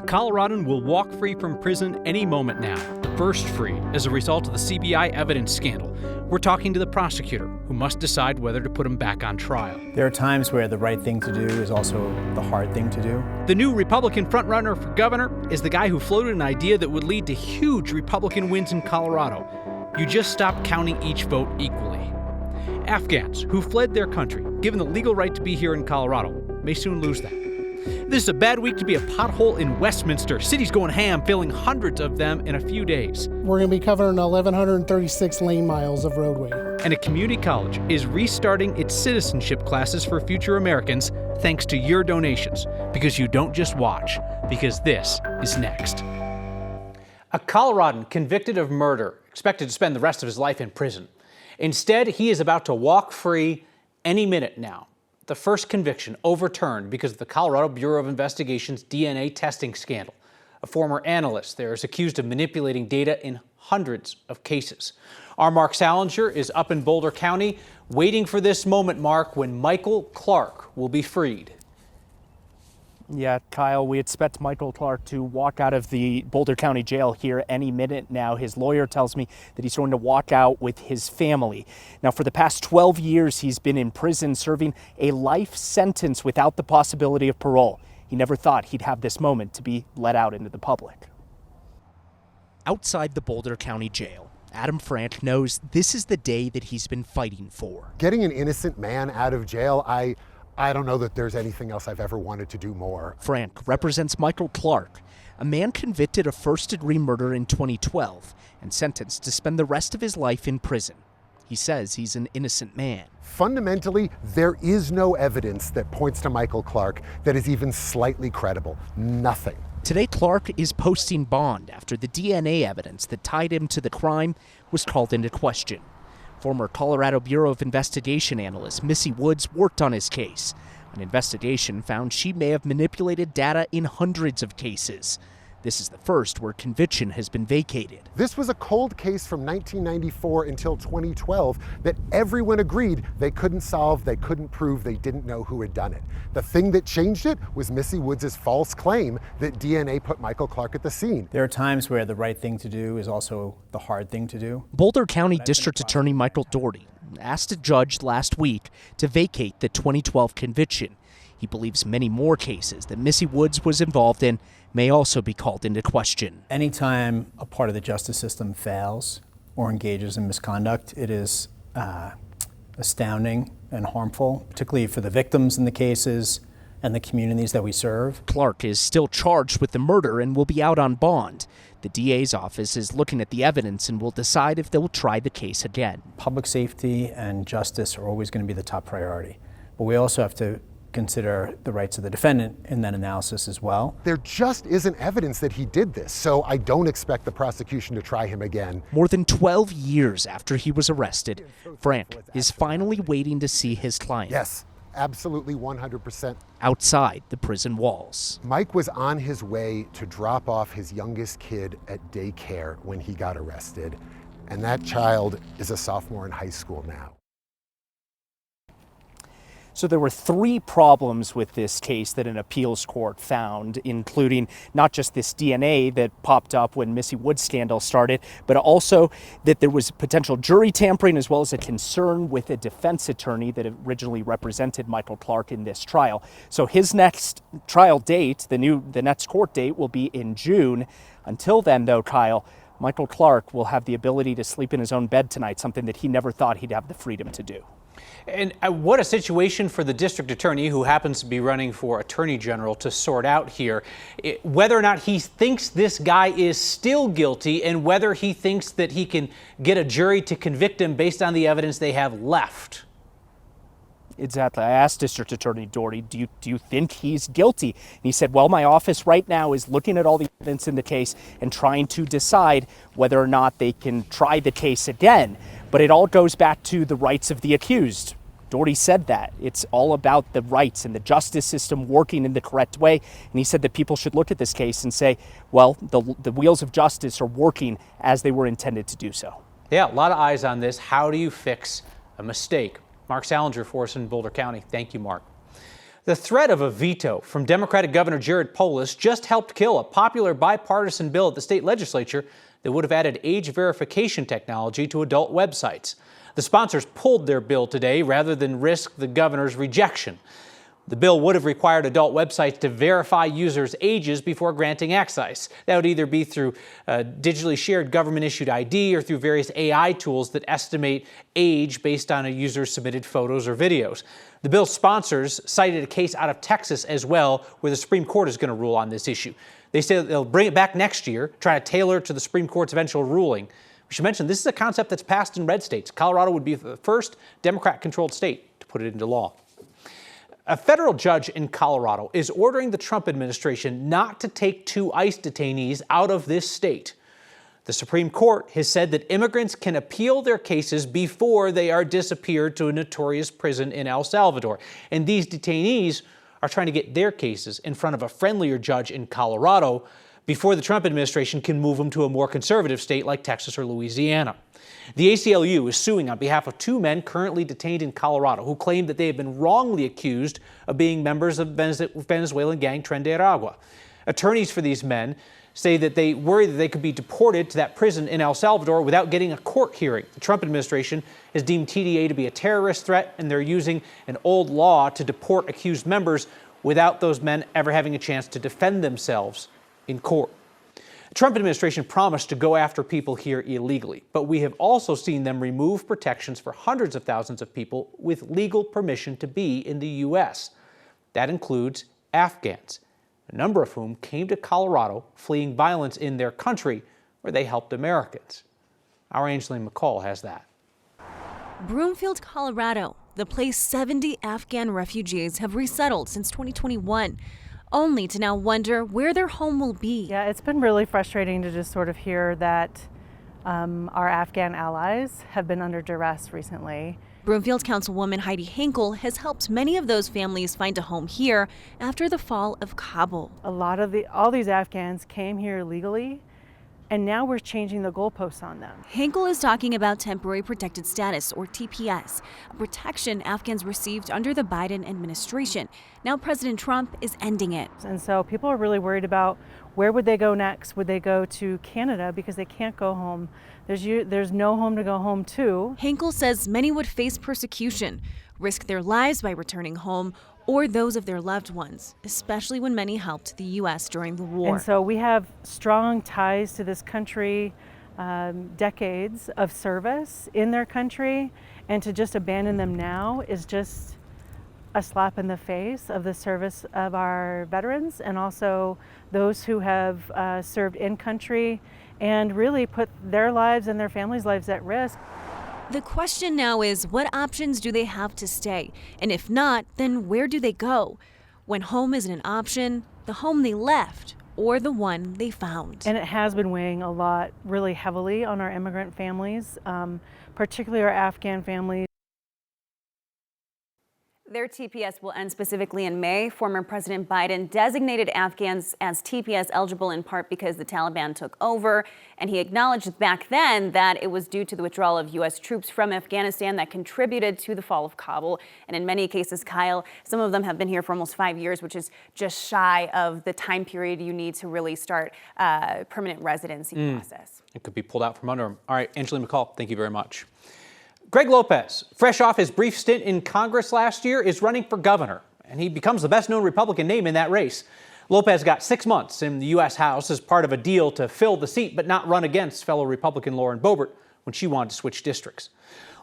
A Coloradan will walk free from prison any moment now, burst free as a result of the CBI evidence scandal. We're talking to the prosecutor, who must decide whether to put him back on trial. There are times where the right thing to do is also the hard thing to do. The new Republican frontrunner for governor is the guy who floated an idea that would lead to huge Republican wins in Colorado. You just stop counting each vote equally. Afghans who fled their country, given the legal right to be here in Colorado, may soon lose that. This is a bad week to be a pothole in Westminster. City's going ham, filling hundreds of them in a few days. We're going to be covering 1,136 lane miles of roadway. And a community college is restarting its citizenship classes for future Americans thanks to your donations. Because you don't just watch, because this is next. A Coloradan convicted of murder, expected to spend the rest of his life in prison. Instead, he is about to walk free any minute now. The first conviction overturned because of the Colorado Bureau of Investigation's DNA testing scandal. A former analyst there is accused of manipulating data in hundreds of cases. Our Mark Salinger is up in Boulder County, waiting for this moment, Mark, when Michael Clark will be freed. Yeah, Kyle, we expect Michael Clark to walk out of the Boulder County jail here any minute now. His lawyer tells me that he's going to walk out with his family. Now, for the past 12 years, he's been in prison serving a life sentence without the possibility of parole. He never thought he'd have this moment to be let out into the public. Outside the Boulder County jail, Adam Frank knows this is the day that he's been fighting for. Getting an innocent man out of jail, I don't know that there's anything else I've ever wanted to do more. Frank represents Michael Clark, a man convicted of first-degree murder in 2012 and sentenced to spend the rest of his life in prison. He says he's an innocent man. Fundamentally, there is no evidence that points to Michael Clark that is even slightly credible. Nothing. Today, Clark is posting bond after the DNA evidence that tied him to the crime was called into question. Former Colorado Bureau of Investigation analyst Missy Woods worked on his case. An investigation found she may have manipulated data in hundreds of cases. This is the first where conviction has been vacated. This was a cold case from 1994 until 2012 that everyone agreed they couldn't solve, they couldn't prove, they didn't know who had done it. The thing that changed it was Missy Woods' false claim that DNA put Michael Clark at the scene. There are times where the right thing to do is also the hard thing to do. Boulder County District Attorney Michael Doherty asked a judge last week to vacate the 2012 conviction. He believes many more cases that Missy Woods was involved in may also be called into question. Anytime a part of the justice system fails or engages in misconduct, it is astounding and harmful, particularly for the victims in the cases and the communities that we serve. Clark is still charged with the murder and will be out on bond. The DA's office is looking at the evidence and will decide if they will try the case again. Public safety and justice are always going to be the top priority, but we also have to consider the rights of the defendant in that analysis as well. There just isn't evidence that he did this, so I don't expect the prosecution to try him again. More than 12 years after he was arrested, Frank is finally waiting to see his client. Yes, absolutely 100%. Outside the prison walls. Mike was on his way to drop off his youngest kid at daycare when he got arrested, and that child is a sophomore in high school now. So there were three problems with this case that an appeals court found, including not just this DNA that popped up when Missy Woods' scandal started, but also that there was potential jury tampering as well as a concern with a defense attorney that originally represented Michael Clark in this trial. So his next trial date, the next court date, will be in June. Until then, though, Kyle, Michael Clark will have the ability to sleep in his own bed tonight, something that he never thought he'd have the freedom to do. And what a situation for the district attorney, who happens to be running for attorney general, to sort out here. Whether or not he thinks this guy is still guilty and whether he thinks that he can get a jury to convict him based on the evidence they have left. Exactly. I asked District Attorney Doherty, do you think he's guilty? And he said, well, my office right now is looking at all the evidence in the case and trying to decide whether or not they can try the case again. But it all goes back to the rights of the accused. Doherty said that. It's all about the rights and the justice system working in the correct way. And he said that people should look at this case and say, well, the wheels of justice are working as they were intended to do so. Yeah, a lot of eyes on this. How do you fix a mistake? Mark Salinger for us in Boulder County. Thank you, Mark. The threat of a veto from Democratic Governor Jared Polis just helped kill a popular bipartisan bill at the state legislature that would have added age verification technology to adult websites. The sponsors pulled their bill today rather than risk the governor's rejection. The bill would have required adult websites to verify users' ages before granting access. That would either be through digitally shared government-issued ID or through various AI tools that estimate age based on a user's submitted photos or videos. The bill's sponsors cited a case out of Texas as well, where the Supreme Court is going to rule on this issue. They say they'll bring it back next year, try to tailor it to the Supreme Court's eventual ruling. We should mention this is a concept that's passed in red states. Colorado would be the first Democrat-controlled state to put it into law. A federal judge in Colorado is ordering the Trump administration not to take 2 ICE detainees out of this state. The Supreme Court has said that immigrants can appeal their cases before they are disappeared to a notorious prison in El Salvador. And these detainees are trying to get their cases in front of a friendlier judge in Colorado before the Trump administration can move them to a more conservative state like Texas or Louisiana. The ACLU is suing on behalf of 2 men currently detained in Colorado who claim that they have been wrongly accused of being members of Venezuelan gang Tren de Aragua. Attorneys for these men say that they worry that they could be deported to that prison in El Salvador without getting a court hearing. The Trump administration has deemed TDA to be a terrorist threat, and they're using an old law to deport accused members without those men ever having a chance to defend themselves in court. The Trump administration promised to go after people here illegally, but we have also seen them remove protections for hundreds of thousands of people with legal permission to be in the U.S. That includes Afghans, a number of whom came to Colorado fleeing violence in their country where they helped Americans. Our Angeline McCall has that. Broomfield, Colorado, the place 70 Afghan refugees have resettled since 2021. Only to now wonder where their home will be. Yeah, it's been really frustrating to just sort of hear that our Afghan allies have been under duress recently. Broomfield Councilwoman Heidi Hinkle has helped many of those families find a home here after the fall of Kabul. All these Afghans came here legally, and now we're changing the goalposts on them. Hinkle is talking about temporary protected status, or TPS, a protection Afghans received under the Biden administration. Now President Trump is ending it. And so people are really worried about where would they go next? Would they go to Canada because they can't go home? There's no home to go home to. Hinkle says many would face persecution, risk their lives by returning home, or those of their loved ones, especially when many helped the U.S. during the war. And so we have strong ties to this country, decades of service in their country, and to just abandon them now is just a slap in the face of the service of our veterans and also those who have served in country and really put their lives and their families' lives at risk. The question now is, what options do they have to stay? And if not, then where do they go? When home isn't an option, the home they left or the one they found. And it has been weighing a lot, really heavily on our immigrant families, particularly our Afghan families. Their TPS will end specifically in May. Former President Biden designated Afghans as TPS eligible in part because the Taliban took over, and he acknowledged back then that it was due to the withdrawal of U.S. troops from Afghanistan that contributed to the fall of Kabul. And in many cases, Kyle, some of them have been here for almost 5 years, which is just shy of the time period you need to really start permanent residency process. It could be pulled out from under them. All right, Angeline McCall, thank you very much. Greg Lopez, fresh off his brief stint in Congress last year, is running for governor, and he becomes the best-known Republican name in that race. Lopez got 6 months in the U.S. House as part of a deal to fill the seat but not run against fellow Republican Lauren Boebert when she wanted to switch districts.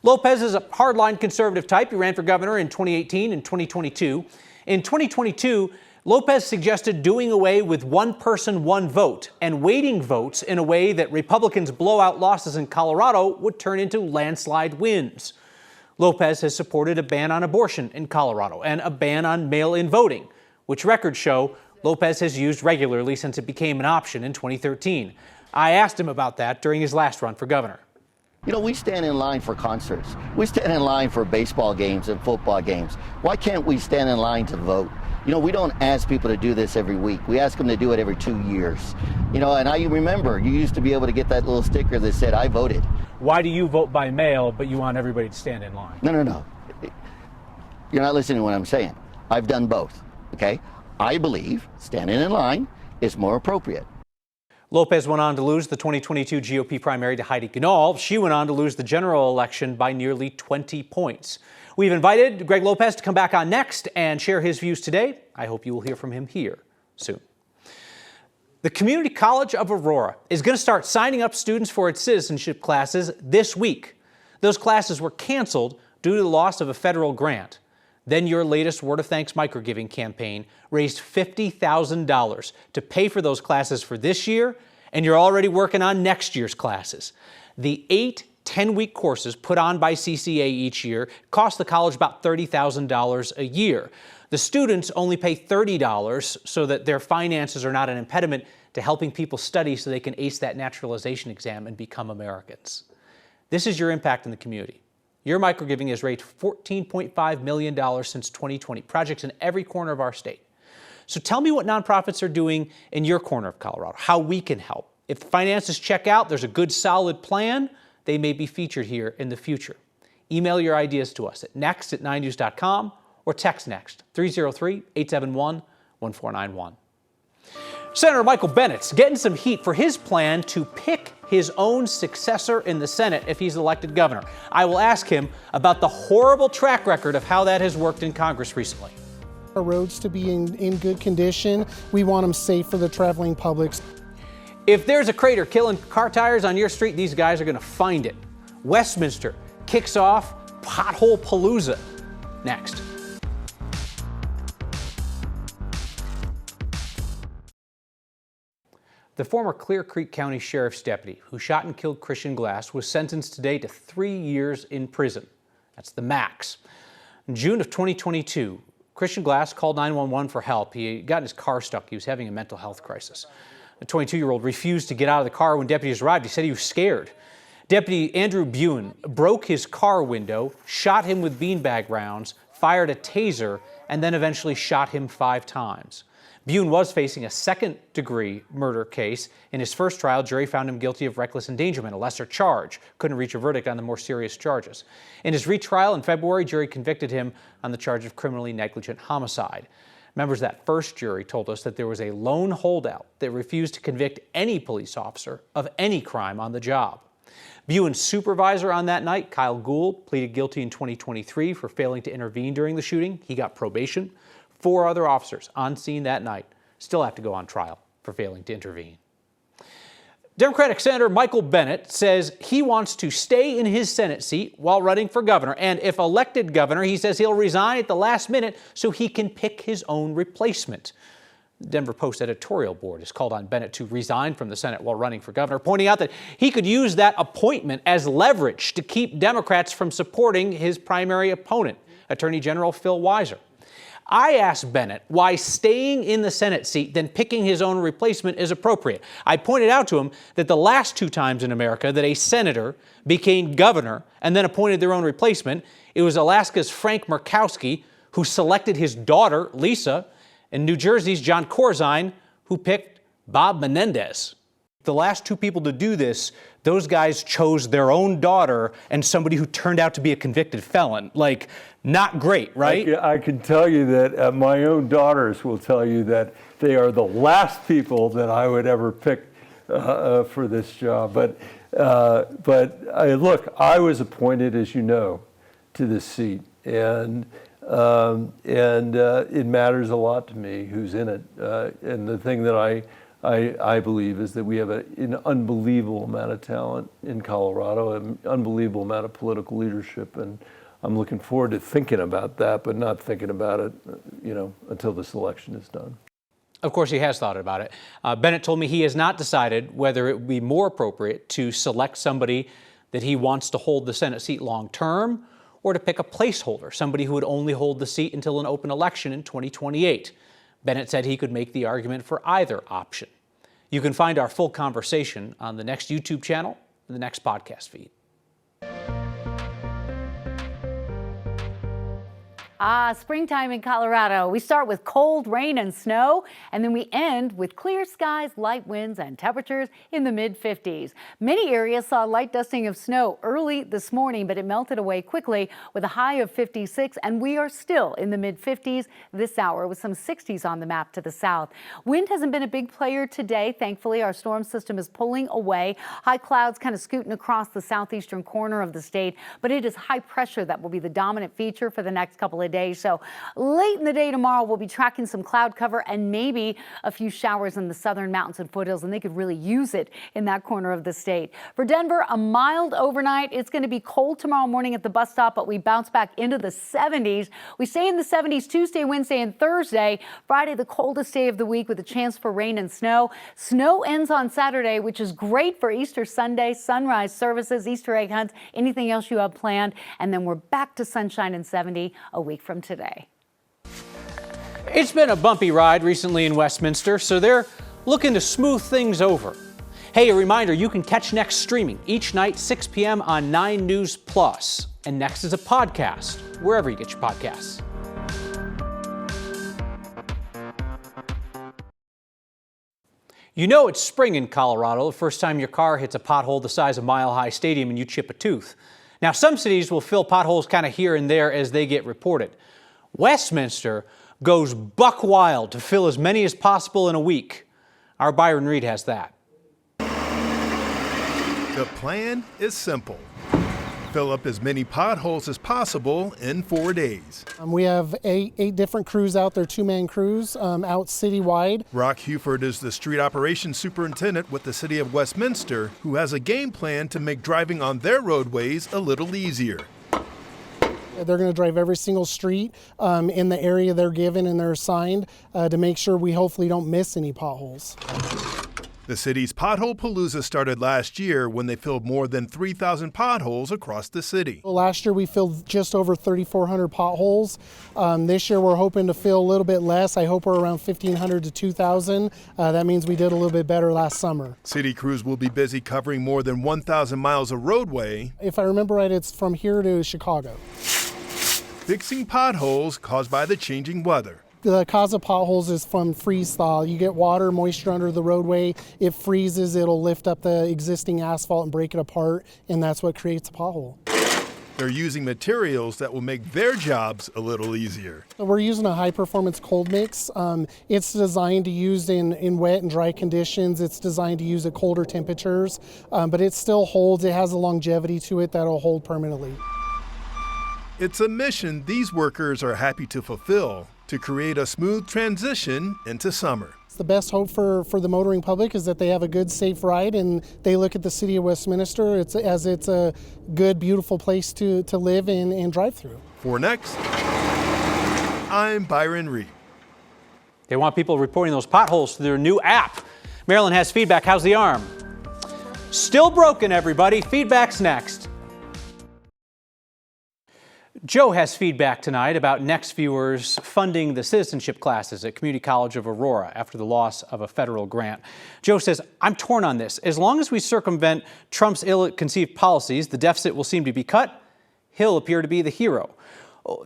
Lopez is a hardline conservative type. He ran for governor in 2018 and 2022. In 2022, Lopez suggested doing away with one person, one vote and weighting votes in a way that Republicans' blowout losses in Colorado would turn into landslide wins. Lopez has supported a ban on abortion in Colorado and a ban on mail-in voting, which records show Lopez has used regularly since it became an option in 2013. I asked him about that during his last run for governor. You know, we stand in line for concerts. We stand in line for baseball games and football games. Why can't we stand in line to vote? You know, we don't ask people to do this every week. We ask them to do it every 2 years. You know, and I remember you used to be able to get that little sticker that said, I voted. Why do you vote by mail, but you want everybody to stand in line? No. You're not listening to what I'm saying. I've done both, okay? I believe standing in line is more appropriate. Lopez went on to lose the 2022 GOP primary to Heidi Ganahl. She went on to lose the general election by nearly 20 points. We've invited Greg Lopez to come back on next and share his views today. I hope you will hear from him here soon. The Community College of Aurora is going to start signing up students for its citizenship classes this week. Those classes were canceled due to the loss of a federal grant. Then your latest Word of Thanks microgiving campaign raised $50,000 to pay for those classes for this year, and you're already working on next year's classes. The 8 10-week courses put on by CCA each year cost the college about $30,000 a year. The students only pay $30 so that their finances are not an impediment to helping people study so they can ace that naturalization exam and become Americans. This is your impact in the community. Your microgiving has raised $14.5 million since 2020, projects in every corner of our state. So tell me what nonprofits are doing in your corner of Colorado, how we can help. If the finances check out, there's a good solid plan, they may be featured here in the future. Email your ideas to us at next@9news.com or text NEXT 303-871-1491. Senator Michael Bennett's getting some heat for his plan to pick his own successor in the Senate if he's elected governor. I will ask him about the horrible track record of how that has worked in Congress recently. Our roads to be in good condition. We want them safe for the traveling public. If there's a crater killing car tires on your street, these guys are going to find it. Westminster kicks off Pothole Palooza next. The former Clear Creek County Sheriff's deputy who shot and killed Christian Glass was sentenced today to 3 years in prison. That's the max. In June of 2022, Christian Glass called 911 for help. He got in his car stuck. He was having a mental health crisis. The 22-year-old refused to get out of the car when deputies arrived. He said he was scared. Deputy Andrew Buen broke his car window, shot him with beanbag rounds, fired a taser, and then eventually shot him 5 times. Buen was facing a second-degree murder case. In his first trial, jury found him guilty of reckless endangerment, a lesser charge. Couldn't reach a verdict on the more serious charges. In his retrial in February, jury convicted him on the charge of criminally negligent homicide. Members of that first jury told us that there was a lone holdout that refused to convict any police officer of any crime on the job. Buen's supervisor on that night, Kyle Gould, pleaded guilty in 2023 for failing to intervene during the shooting. He got probation. 4 other officers on scene that night still have to go on trial for failing to intervene. Democratic Senator Michael Bennett says he wants to stay in his Senate seat while running for governor. And if elected governor, he says he'll resign at the last minute so he can pick his own replacement. The Denver Post editorial board has called on Bennett to resign from the Senate while running for governor, pointing out that he could use that appointment as leverage to keep Democrats from supporting his primary opponent, Attorney General Phil Weiser. I asked Bennett why staying in the Senate seat then picking his own replacement is appropriate. I pointed out to him that the last 2 times in America that a senator became governor and then appointed their own replacement, it was Alaska's Frank Murkowski who selected his daughter, Lisa, and New Jersey's John Corzine, who picked Bob Menendez. The last 2 people to do this, those guys chose their own daughter and somebody who turned out to be a convicted felon. Like, not great, right? I can tell you that my own daughters will tell you that they are the last people that I would ever pick for this job. But look, I was appointed, as you know, to this seat, and it matters a lot to me who's in it. And the thing that I believe is that we have an unbelievable amount of talent in Colorado, an unbelievable amount of political leadership, and I'm looking forward to thinking about that, but not thinking about it, until this election is done. Of course, he has thought about it. Bennett told me he has not decided whether it would be more appropriate to select somebody that he wants to hold the Senate seat long term or to pick a placeholder, somebody who would only hold the seat until an open election in 2028. Bennett said he could make the argument for either option. You can find our full conversation on the Next YouTube channel and the Next podcast feed. Springtime in Colorado. We start with cold, rain, and snow, and then we end with clear skies, light winds, and temperatures in the mid-50s. Many areas saw light dusting of snow early this morning, but it melted away quickly with a high of 56, and we are still in the mid-50s this hour with some 60s on the map to the south. Wind hasn't been a big player today. Thankfully, our storm system is pulling away. High clouds kind of scooting across the southeastern corner of the state, but it is high pressure that will be the dominant feature for the next couple of days. So late in the day tomorrow, we'll be tracking some cloud cover and maybe a few showers in the southern mountains and foothills, and they could really use it in that corner of the state. For Denver, a mild overnight. It's going to be cold tomorrow morning at the bus stop, but we bounce back into the 70s. We stay in the 70s Tuesday, Wednesday, and Thursday. Friday, the coldest day of the week with a chance for rain and snow. Snow ends on Saturday, which is great for Easter Sunday, sunrise services, Easter egg hunts, anything else you have planned. And then we're back to sunshine and 70 a week from today. It's been a bumpy ride recently in Westminster, so they're looking to smooth things over. Hey, a reminder, you can catch Next streaming each night, 6 p.m. on 9 News Plus. And Next is a podcast, wherever you get your podcasts. You know it's spring in Colorado the first time your car hits a pothole the size of Mile High Stadium and you chip a tooth. Now, some cities will fill potholes kind of here and there as they get reported. Westminster goes buck wild to fill as many as possible in a week. Our Byron Reed has that. The plan is simple. Fill up as many potholes as possible in 4 days. We have eight different crews out there, two-man crews out citywide. Rock Huford is the street operations superintendent with the city of Westminster, who has a game plan to make driving on their roadways a little easier. They're going to drive every single street in the area they're given and they're assigned to make sure we hopefully don't miss any potholes. The city's Pothole Palooza started last year when they filled more than 3,000 potholes across the city. Last year we filled just over 3,400 potholes. This year we're hoping to fill a little bit less. I hope we're around 1,500 to 2,000. That means we did a little bit better last summer. City crews will be busy covering more than 1,000 miles of roadway. If I remember right, it's from here to Chicago. Fixing potholes caused by the changing weather. The cause of potholes is from freeze thaw. You get water, moisture under the roadway. It freezes, it'll lift up the existing asphalt and break it apart, and that's what creates a pothole. They're using materials that will make their jobs a little easier. So we're using a high-performance cold mix. It's designed to use in wet and dry conditions. It's designed to use at colder temperatures, but it still holds. It has a longevity to it that'll hold permanently. It's a mission these workers are happy to fulfill, to create a smooth transition into summer. The best hope for the motoring public is that they have a good, safe ride and they look at the city of Westminster as it's a good, beautiful place to live and drive through. For Next, I'm Byron Reed. They want people reporting those potholes to their new app. Marilyn has feedback. How's the arm? Still broken, everybody. Feedback's next. Joe has feedback tonight about Next viewers funding the citizenship classes at Community College of Aurora after the loss of a federal grant. Joe says, I'm torn on this. As long as we circumvent Trump's ill-conceived policies, the deficit will seem to be cut. He'll appear to be the hero.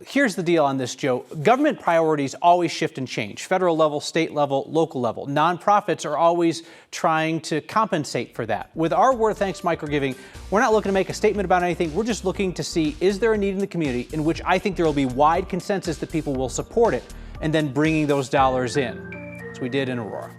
Here's the deal on this, Joe. Government priorities always shift and change. Federal level, state level, local level. Nonprofits are always trying to compensate for that. With our Word Thanks microgiving, we're not looking to make a statement about anything. We're just looking to see, is there a need in the community in which I think there will be wide consensus that people will support it, and then bringing those dollars in, as we did in Aurora.